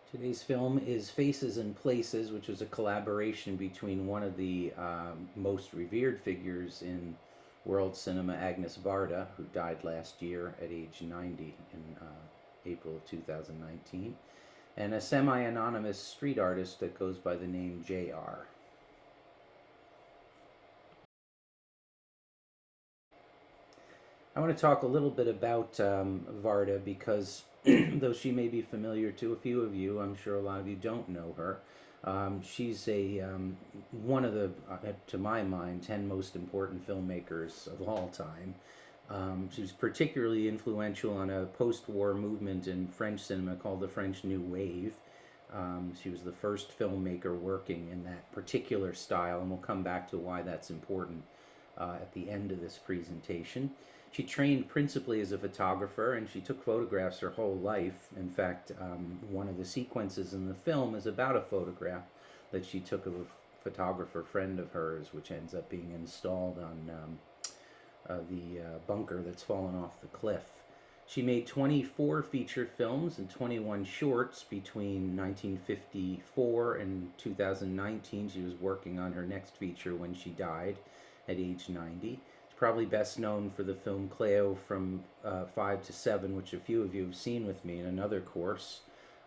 Today's film is Faces and Places, which was a collaboration between one of the most revered figures in world cinema, Agnes Varda, who died last year at age 90 in April of 2019, and a semi anonymous street artist that goes by the name JR. I want to talk a little bit about Varda because though she may be familiar to a few of you, I'm sure a lot of you don't know her. She's one of the, to my mind, 10 most important filmmakers of all time. She was particularly influential on a post-war movement in French cinema called the French New Wave. She was the first filmmaker working in that particular style, and we'll come back to why that's important at the end of this presentation. She trained principally as a photographer, and she took photographs her whole life. In fact, one of the sequences in the film is about a photograph that she took of a photographer friend of hers, which ends up being installed on the bunker that's fallen off the cliff. She made 24 feature films and 21 shorts between 1954 and 2019. She was working on her next feature when she died at age 90. She's probably best known for the film Cleo from 5 to 7, which a few of you have seen with me in another course.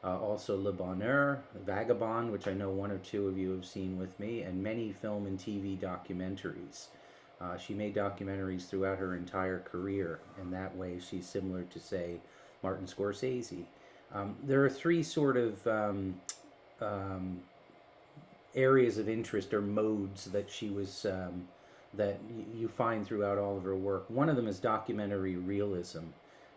Also Le Bonheur, Vagabond, which I know one or two of you have seen with me, and many film and TV documentaries. She made documentaries throughout her entire career, and that way she's similar to, say, Martin Scorsese. There are three sort of areas of interest or modes that she was that you find throughout all of her work. One of them is documentary realism,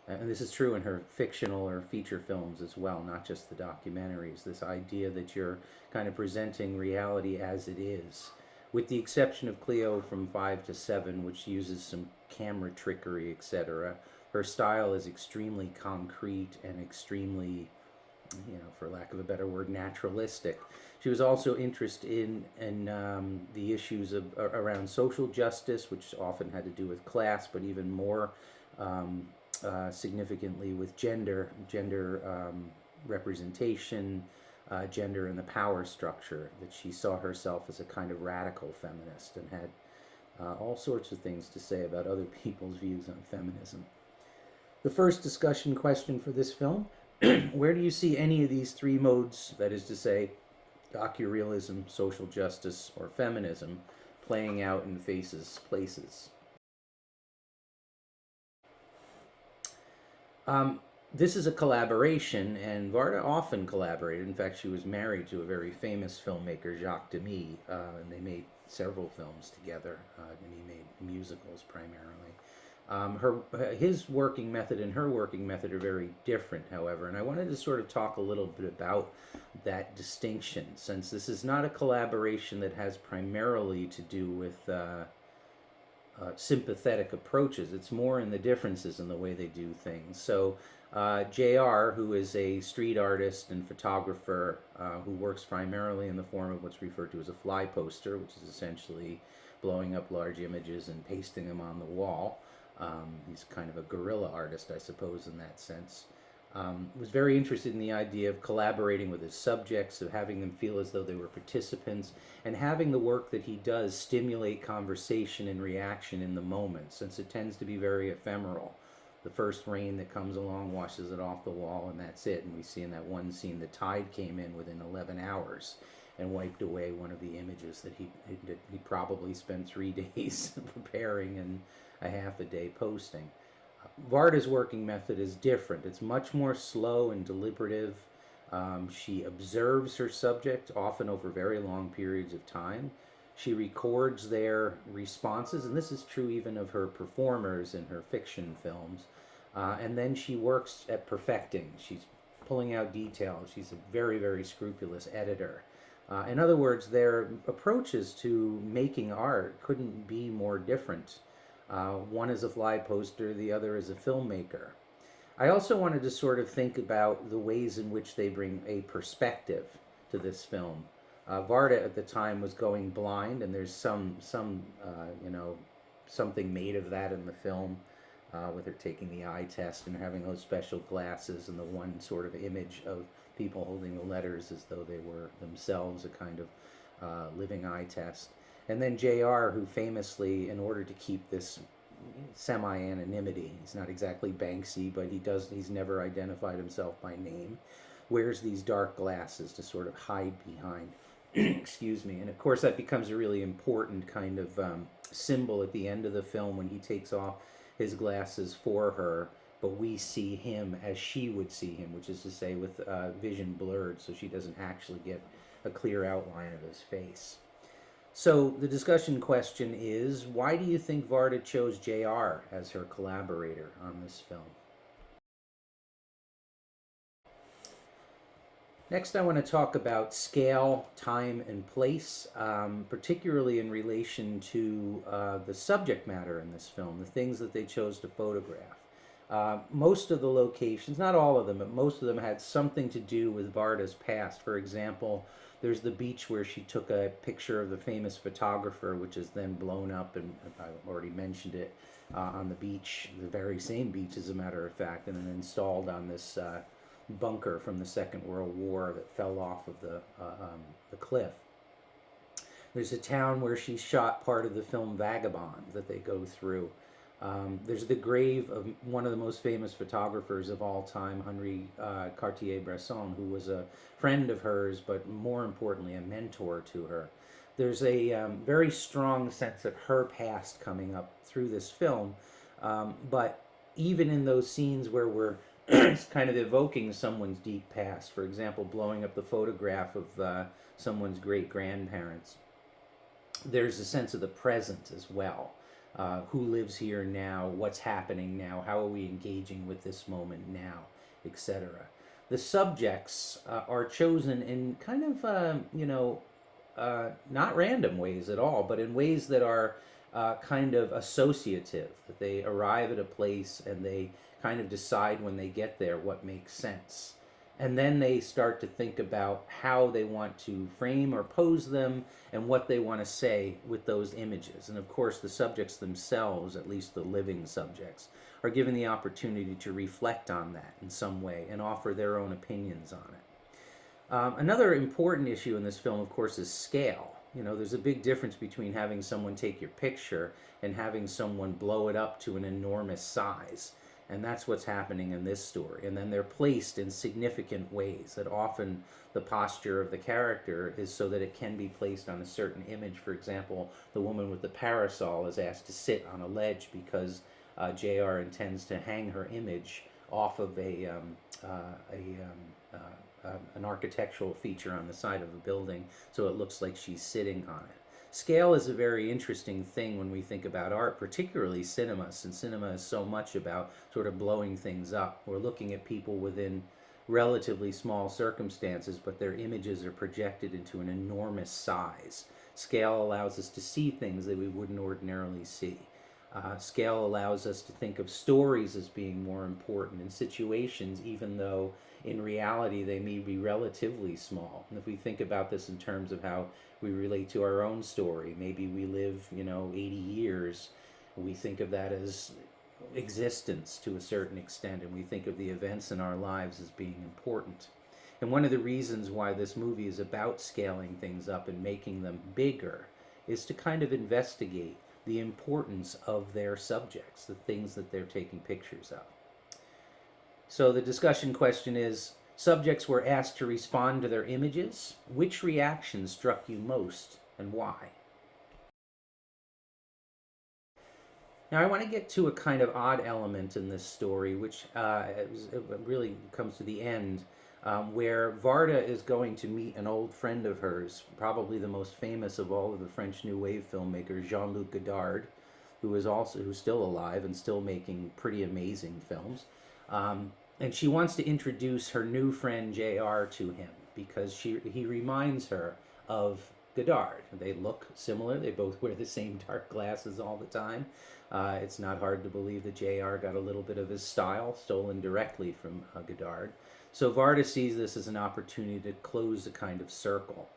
and this is true in her fictional or feature films as well, not just the documentaries. This idea that you're kind of presenting reality as it is, with the exception of Cleo from 5 to 7, which uses some camera trickery, etc. Her style is extremely concrete and extremely, for lack of a better word, naturalistic. She was also interested in the issues of around social justice, which often had to do with class, but even more significantly with gender representation, gender and the power structure. That she saw herself as a kind of radical feminist and had all sorts of things to say about other people's views on feminism. The first discussion question for this film: where do you see any of these three modes, that is to say, docurealism, social justice, or feminism, playing out in Faces, Places? Um, this is a collaboration, and Varda often collaborated. In fact, she was married to a very famous filmmaker, Jacques Demy, and they made several films together. Demy made musicals primarily. His working method and her working method are very different, however, and I wanted to sort of talk a little bit about that distinction, since this is not a collaboration that has primarily to do with sympathetic approaches. It's more in the differences in the way they do things. So, JR, who is a street artist and photographer who works primarily in the form of what's referred to as a fly poster, which is essentially blowing up large images and pasting them on the wall. He's kind of a guerrilla artist, I suppose, in that sense. Was very interested in the idea of collaborating with his subjects, of having them feel as though they were participants, and having the work that he does stimulate conversation and reaction in the moment, since it tends to be very ephemeral. The first rain that comes along washes it off the wall, and that's it. And we see in that one scene the tide came in within 11 hours and wiped away one of the images that he probably spent 3 days preparing and a half a day posting. Varda's working method is different. It's much more slow and deliberative. She observes her subject, often over very long periods of time. She records their responses, and this is true even of her performers in her fiction films. And then she works at perfecting. She's pulling out details. She's a very, very scrupulous editor. In other words, their approaches to making art couldn't be more different. One is a fly poster, the other is a filmmaker. I also wanted to sort of think about the ways in which they bring a perspective to this film. Varda at the time was going blind, and there's some something made of that in the film. with her taking the eye test and having those special glasses, and the one sort of image of people holding the letters as though they were themselves a kind of living eye test. And then JR, who famously, in order to keep this semi-anonymity, he's not exactly Banksy, but he's never identified himself by name, wears these dark glasses to sort of hide behind. Excuse me. And of course, that becomes a really important kind of symbol at the end of the film when he takes off his glasses for her, but we see him as she would see him, which is to say with vision blurred, so she doesn't actually get a clear outline of his face. So the discussion question is, why do you think Varda chose JR as her collaborator on this film? Next, I want to talk about scale, time, and place, particularly in relation to the subject matter in this film, the things that they chose to photograph. Most of the locations, not all of them, but most of them had something to do with Varda's past. For example, there's the beach where she took a picture of the famous photographer, which is then blown up, and I already mentioned it, on the beach, the very same beach as a matter of fact, and then installed on this bunker from the Second World War that fell off of the cliff. There's a town where she shot part of the film Vagabond that they go through. There's the grave of one of the most famous photographers of all time, Henri Cartier-Bresson, who was a friend of hers, but more importantly, a mentor to her. There's a very strong sense of her past coming up through this film, but even in those scenes where we're kind of evoking someone's deep past, for example, blowing up the photograph of someone's great-grandparents, there's a sense of the present as well. Who lives here now, what's happening now, how are we engaging with this moment now, etc. The subjects are chosen in kind of, not random ways at all, but in ways that are kind of associative, that they arrive at a place and they kind of decide when they get there what makes sense. And then they start to think about how they want to frame or pose them and what they want to say with those images. And of course, the subjects themselves, at least the living subjects, are given the opportunity to reflect on that in some way and offer their own opinions on it. Another important issue in this film, of course, is scale. You know, there's a big difference between having someone take your picture and having someone blow it up to an enormous size. And that's what's happening in this story. And then they're placed in significant ways that often the posture of the character is so that it can be placed on a certain image. For example, the woman with the parasol is asked to sit on a ledge because JR intends to hang her image off of an architectural feature on the side of a building, so it looks like she's sitting on it. Scale is a very interesting thing when we think about art, particularly cinema, since cinema is so much about sort of blowing things up. We're looking at people within relatively small circumstances, but their images are projected into an enormous size. Scale allows us to see things that we wouldn't ordinarily see. Scale allows us to think of stories as being more important in situations, even though in reality they may be relatively small. And if we think about this in terms of how we relate to our own story, maybe we live, 80 years, we think of that as existence to a certain extent, and we think of the events in our lives as being important. And one of the reasons why this movie is about scaling things up and making them bigger is to kind of investigate the importance of their subjects, the things that they're taking pictures of. So the discussion question is, subjects were asked to respond to their images. Which reaction struck you most and why? Now I want to get to a kind of odd element in this story, which it really comes to the end, where Varda is going to meet an old friend of hers, probably the most famous of all of the French New Wave filmmakers, Jean-Luc Godard, who's still alive and still making pretty amazing films. And she wants to introduce her new friend JR to him because he reminds her of Godard. They look similar. They both wear the same dark glasses all the time. It's not hard to believe that JR got a little bit of his style stolen directly from Godard. So Varda sees this as an opportunity to close a kind of circle.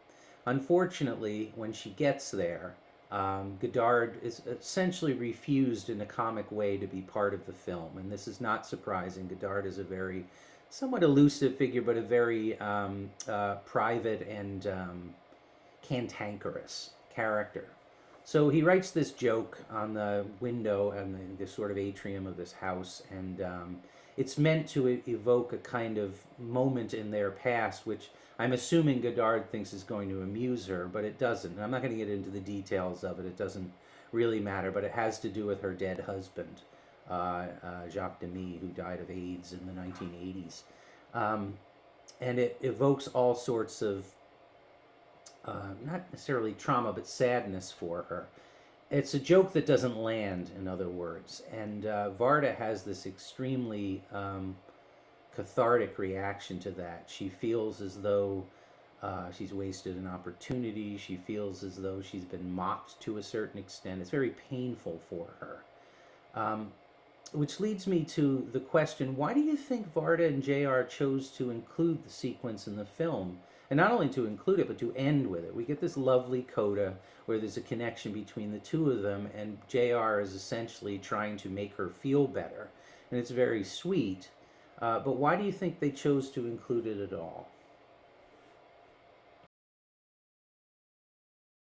Unfortunately, when she gets there, Godard is essentially refused in a comic way to be part of the film, and this is not surprising. Godard is a very somewhat elusive figure, but a very private and cantankerous character. So he writes this joke on the window and the sort of atrium of this house, and it's meant to evoke a kind of moment in their past, which I'm assuming Godard thinks is going to amuse her, but it doesn't. And I'm not going to get into the details of it. It doesn't really matter, but it has to do with her dead husband, Jacques Demy, who died of AIDS in the 1980s. And it evokes all sorts of not necessarily trauma, but sadness for her. It's a joke that doesn't land, in other words. And Varda has this extremely cathartic reaction to that. She feels as though she's wasted an opportunity. She feels as though she's been mocked to a certain extent. It's very painful for her. Which leads me to the question, why do you think Varda and JR chose to include the sequence in the film? And not only to include it, but to end with it. We get this lovely coda where there's a connection between the two of them, and JR is essentially trying to make her feel better. And it's very sweet. But why do you think they chose to include it at all?